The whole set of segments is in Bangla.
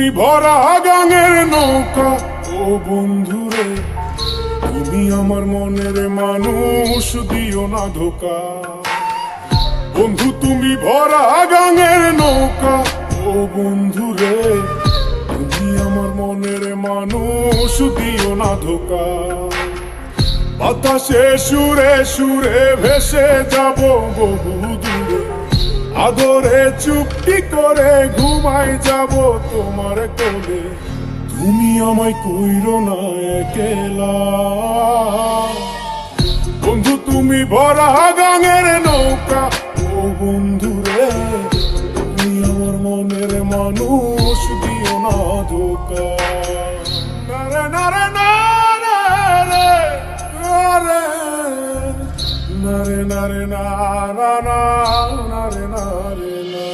তুমি ভরা গাঙের নৌকা ও বন্ধুরে, তুমি আমার মনের মানুষ, দিও না ধোকা। বন্ধু তুমি ভরা গাঙের নৌকা ও বন্ধুরে, তুমি আমার মনের মানুষ, দিও না ধোকা। বাতাসে সুরে সুরে ভেসে যাব বহু দূরে, আদরে চুপটি করে ঘুমাই যাব তোমার কোলে। তুমি আমায় কইরো না একলা, বন্ধু তুমি ভরা গাঙের নৌকা ও বন্ধুরে, তুমি আমার মনের মানুষ, দিও না ধোকা। নারে নারে নারে নারে নারে নারে না না না নারে নারে না।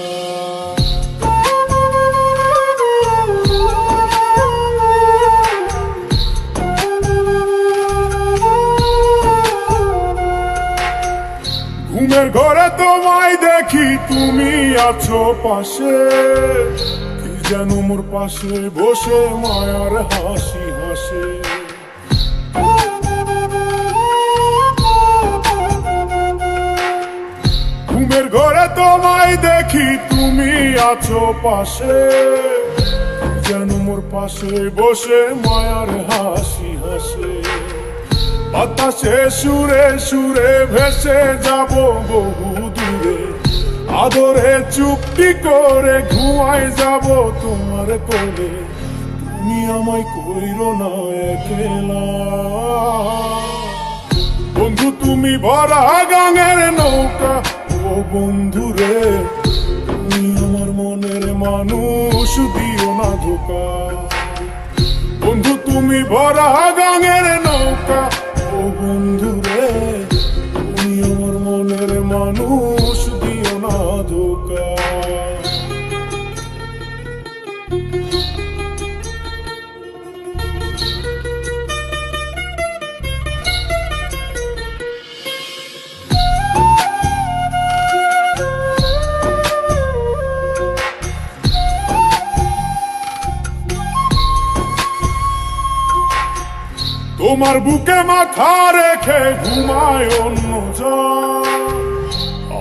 ঘুমের ঘরে তোমায় দেখি, তুমি আছো পাশে, কি যেন মোর পাশে বসে মায়ার হাসি হাসে। ঘুমের ঘরে তোমায় দেখি, তুমি আছো পাশে, কি যেন মোর পাশে বসে মায়ার হাসি হাসে। বাতাসে সুরে সুরে ভেসে যাব বহু দূরে, আদরে চুপটি করে ঘুমাই যাব তোমার কোলে। তুমি আমায় কইরো না একলা, বন্ধু তুমি ভরা গাঙের নৌকা ও বন্ধুরে, তুমি আমার মনের মানুষ, দিও না ধোকা। বন্ধু তুমি ভরা গাঙের নৌকা ও বন্ধুরে, তুমি আমার মনের মানুষ, দিও না ধোকা। তোমার বুকে মাথা রেখে ঘুমায় অন্যজন,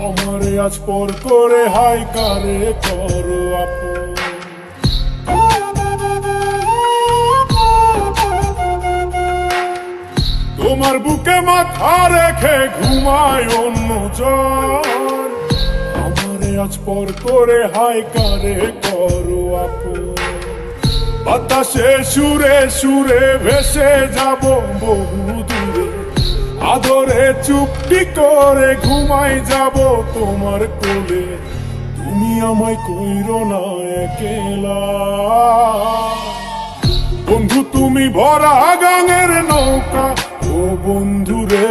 আমারে আজ পর করে হাই কারে করো আপন। তোমার বুকে মাথা রেখে ঘুমায় অন্যজন, আমারে আজ পর করে হাই কারে করো আপন। বাতাসে সুরে সুরে ভেসে যাব বহু দূরে, আদরে চুপটি করে ঘুমাই যাব তোমার কোলে। তুমি আমায় কইরো না একলা, বন্ধু তুমি ভরা গাঙের নৌকা ও বন্ধুরে,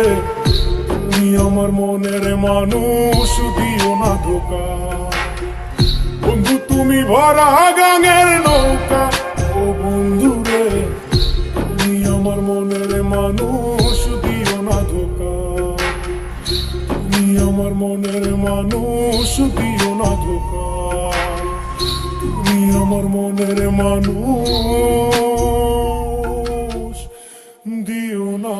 তুমি আমার মনের মানুষ, দিও না ধোকা। বন্ধু তুমি ভরা গাঙের নৌকা ও বন্ধুরে, তুমি আমার মনের মানুষ, দিও না ধোকা। তুমি আমার মনের মানুষ, দিও না ধোকা। তুমি আমার মনের মানুষ, দিও না।